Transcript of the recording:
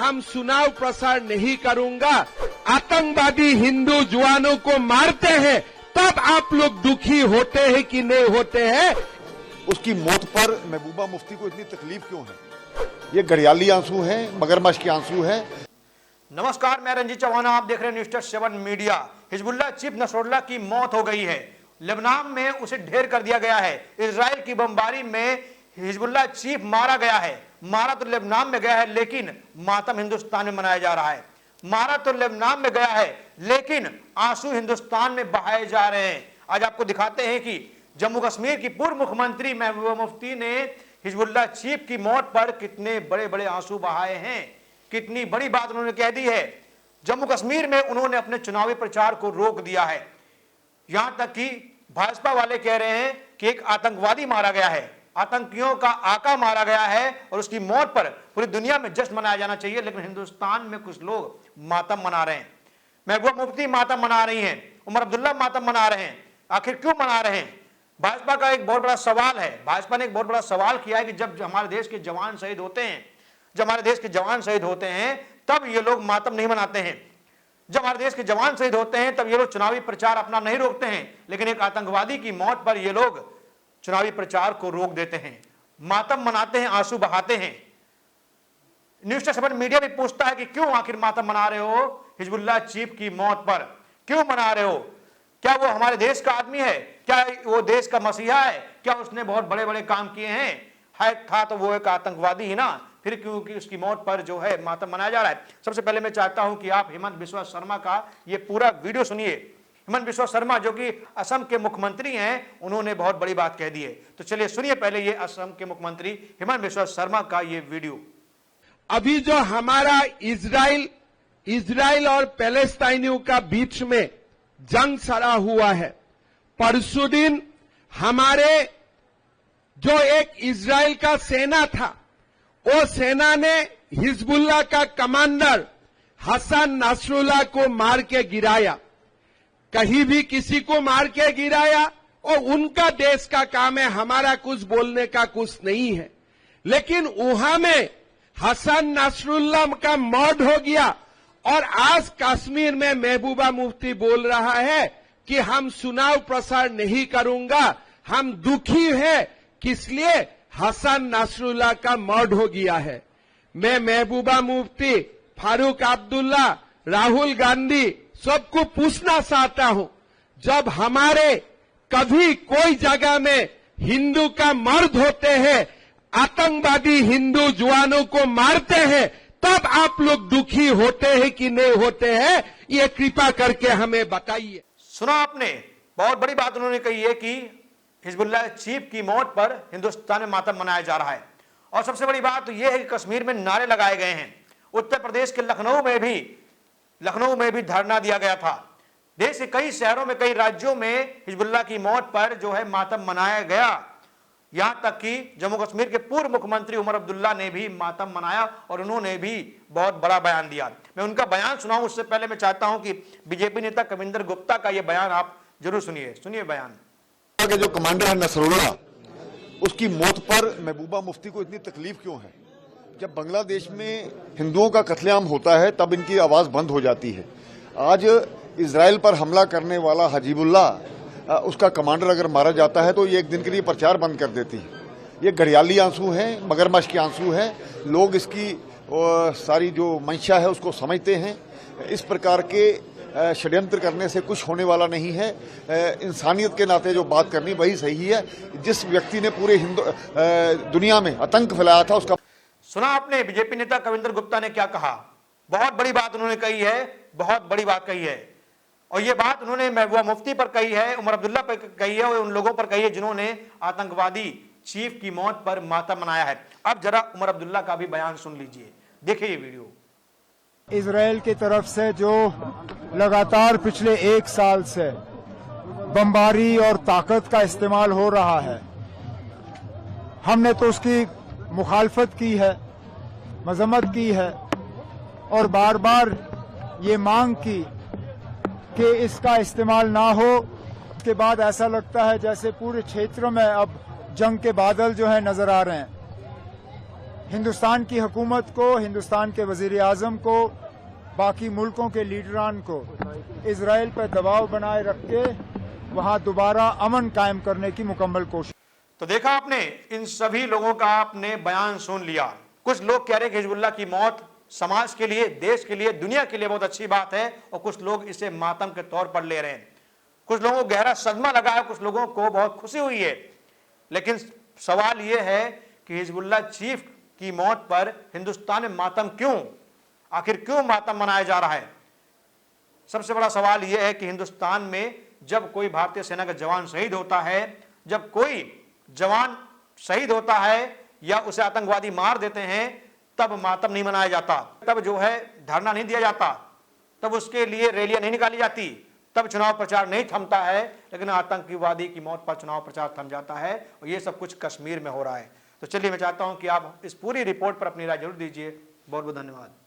हम चुनाव प्रसार नहीं करूंगा, आतंकवादी हिंदू जवानों को मारते हैं, तब आप लोग दुखी होते हैं कि नहीं होते हैं? उसकी मौत पर महबूबा मुफ्ती को इतनी तकलीफ क्यों है? ये घड़ियाली आंसू हैं, मगरमच्छ के आंसू हैं। नमस्कार, मैं रंजीत चौहान, आप देख रहे हैं news 7 media. Hezbollah chief Nasrallah की मौत हो गई है। लेबनान में उसे ढेर कर दिया गया है। इजराइल की बमबारी में हिजबुल्लाह चीफ मारा गया है। मारा तो लेबनान में गया है, लेकिन मातम हिंदुस्तान में मनाया जा रहा है। मारा तो लेबनान में गया है, लेकिन आंसू हिंदुस्तान में बहाए जा रहे हैं। आज आपको दिखाते हैं कि जम्मू कश्मीर की पूर्व मुख्यमंत्री महबूबा मुफ्ती ने हिजबुल्लाह चीफ की मौत पर कितने बड़े बड़े आंसू बहाए हैं, कितनी बड़ी बात उन्होंने कह दी है। जम्मू कश्मीर में उन्होंने अपने चुनावी प्रचार को रोक दिया है। यहां तक कि भाजपा वाले कह रहे हैं कि एक आतंकवादी मारा गया है, आतंकियों का आका मारा गया है और उसकी मौत पर पूरी दुनिया में जश्न मनाया जाना चाहिए। लेकिन हिंदुस्तान में कुछ लोग मातम मना रहे हैं। महबूबा मुफ्ती मातम मना रही हैं, उमर अब्दुल्ला मातम मना रहे हैं। आखिर क्यों मना रहे हैं? भाजपा का एक बहुत बड़ा सवाल है। भाजपा ने एक बहुत बड़ा सवाल किया है कि जब हमारे देश के जवान शहीद होते हैं, जब हमारे देश के जवान शहीद होते हैं, तब ये लोग मातम नहीं मनाते हैं। जब हमारे देश के जवान शहीद होते हैं, तब ये लोग चुनावी प्रचार अपना नहीं रोकते हैं। लेकिन एक आतंकवादी की मौत पर ये लोग चुनावी प्रचार को रोक देते हैं, मातम मनाते हैं, आंसू बहाते हैं। न्यूज़ 7 मीडिया भी पूछता है कि क्यों आखिर मातम मना रहे हो हिजबुल्लाह चीफ की मौत पर? क्यों मना रहे हो? क्या वो हमारे देश का आदमी है? क्या वो देश का मसीहा है? क्या उसने बहुत बड़े बड़े काम किए हैं? था तो वो एक आतंकवादी ही ना, फिर क्योंकि उसकी मौत पर जो है मातम मनाया जा रहा है। सबसे पहले मैं चाहता हूं कि आप हेमंत बिस्वा शर्मा का ये पूरा वीडियो सुनिए। हेमंत बिस्वा शर्मा जो कि असम के मुख्यमंत्री हैं, उन्होंने बहुत बड़ी बात कह दी है। तो चलिए सुनिए पहले ये असम के मुख्यमंत्री हेमंत बिस्वा शर्मा का ये वीडियो। अभी जो हमारा इजराइल और पैलेस्टाइनियों का बीच में जंग सड़ा हुआ है, परसों दिन हमारे जो एक इजराइल का सेना था, वो सेना ने हिजबुल्लाह का कमांडर हसन नसरुल्लाह को मार के गिराया। कहीं भी किसी को मार के गिराया और उनका देश का काम है, हमारा कुछ बोलने का कुछ नहीं है। लेकिन वहां में हसन नसरुल्लाह का मौत हो गया और आज कश्मीर में महबूबा मुफ्ती बोल रहा है कि हम चुनाव प्रसार नहीं करूंगा, हम दुखी है, किस लिए? हसन नसरुल्लाह का मर्डर हो गया है। मैं महबूबा मुफ्ती, फारूक अब्दुल्ला, राहुल गांधी सबको पूछना चाहता हूं, जब हमारे कभी कोई जगह में हिंदू का मर्द होते हैं, आतंकवादी हिंदू जवानों को मारते हैं, तब आप लोग दुखी होते हैं कि नहीं होते हैं? ये कृपा करके हमें बताइए। सुना आपने, बहुत बड़ी बात उन्होंने कही है कि हिजबुल्लाह चीफ की मौत पर हिंदुस्तान में मातम मनाया जा रहा है। और सबसे बड़ी बात तो यह है कि कश्मीर में नारे लगाए गए हैं। उत्तर प्रदेश के लखनऊ में भी धरना दिया गया था। देश के कई शहरों में, कई राज्यों में हिजबुल्लाह की मौत पर जो है मातम मनाया गया। यहां तक कि जम्मू कश्मीर के पूर्व मुख्यमंत्री उमर अब्दुल्ला ने भी मातम मनाया और उन्होंने भी बहुत बड़ा बयान दिया। मैं उनका बयान सुनाऊं उससे पहले मैं चाहता हूं कि बीजेपी नेता कविंदर गुप्ता का यह बयान आप जरूर सुनिए। सुनिए बयान। के जो कमांडर है नसरुल्लाह, उसकी मौत पर महबूबा मुफ्ती को इतनी तकलीफ क्यों है? जब बांग्लादेश में हिंदुओं का कत्लेआम होता है तब इनकी आवाज बंद हो जाती है। आज इजराइल पर हमला करने वाला हिजबुल्लाह, उसका कमांडर अगर मारा जाता है तो ये एक दिन के लिए प्रचार बंद कर देती है। ये घड़ियाली आंसू हैं, मगरमच्छ के आंसू हैं। लोग इसकी सारी जो मंशा है उसको समझते हैं। इस प्रकार के षड्यंत्र करने से कुछ होने वाला नहीं है। इंसानियत के नाते जो बात करनी वही सही है। जिस व्यक्ति ने पूरे दुनिया में आतंक फैलाया था उसका। सुना आपने बीजेपी नेता कविंदर गुप्ता ने क्या कहा? बहुत बड़ी बात उन्होंने कही है, बहुत बड़ी बात कही है। और ये बात उन्होंने महबूबा मुफ्ती पर कही है, उमर अब्दुल्ला पर कही है और उन लोगों पर कही है जिन्होंने आतंकवादी चीफ की मौत पर मातम मनाया है। अब जरा उमर अब्दुल्ला का भी बयान सुन लीजिए, देखिए ये वीडियो। इजराइल की तरफ से जो लगातार पिछले 1 साल से बमबारी और ताकत का इस्तेमाल हो रहा है, हमने तो उसकी मुखालफत की है, मजम्मत की है और बार बार ये मांग की कि इसका इस्तेमाल ना हो। उसके बाद ऐसा लगता है जैसे पूरे क्षेत्र में अब जंग के बादल जो है नजर आ रहे हैं। हिंदुस्तान की हुकूमत को, हिंदुस्तान के वजीर आजम को, बाकी मुल्कों के लीडरान को इजराइल पर दबाव बनाए रख के वहां दोबारा अमन कायम करने की मुकम्मल कोशिश। तो देखा आपने, इन सभी लोगों का आपने बयान सुन लिया। कुछ लोग कह रहे हैं कि हिजबुल्लाह की मौत समाज के लिए, देश के लिए, दुनिया के लिए बहुत अच्छी बात है, और कुछ लोग इसे मातम के तौर पर ले रहे हैं। कुछ लोगों को गहरा सदमा लगा है, कुछ लोगों को बहुत खुशी हुई है। लेकिन सवाल यह है कि हिजबुल्लाह चीफ की मौत पर हिंदुस्तान में मातम क्यों, आखिर क्यों मातम मनाया जा रहा है? सबसे बड़ा सवाल यह है कि हिंदुस्तान में जब कोई भारतीय सेना का जवान शहीद होता है, जब कोई जवान शहीद होता है या उसे आतंकवादी मार देते हैं, तब मातम नहीं मनाया जाता, तब जो है धरना नहीं दिया जाता, तब उसके लिए रैलियां नहीं निकाली जाती, तब चुनाव प्रचार नहीं थमता है। लेकिन आतंकवादी की मौत पर चुनाव प्रचार थम जाता है, और ये सब कुछ कश्मीर में हो रहा है। तो चलिए, मैं चाहता हूं कि आप इस पूरी रिपोर्ट पर अपनी राय जरूर दीजिए। बहुत बहुत धन्यवाद।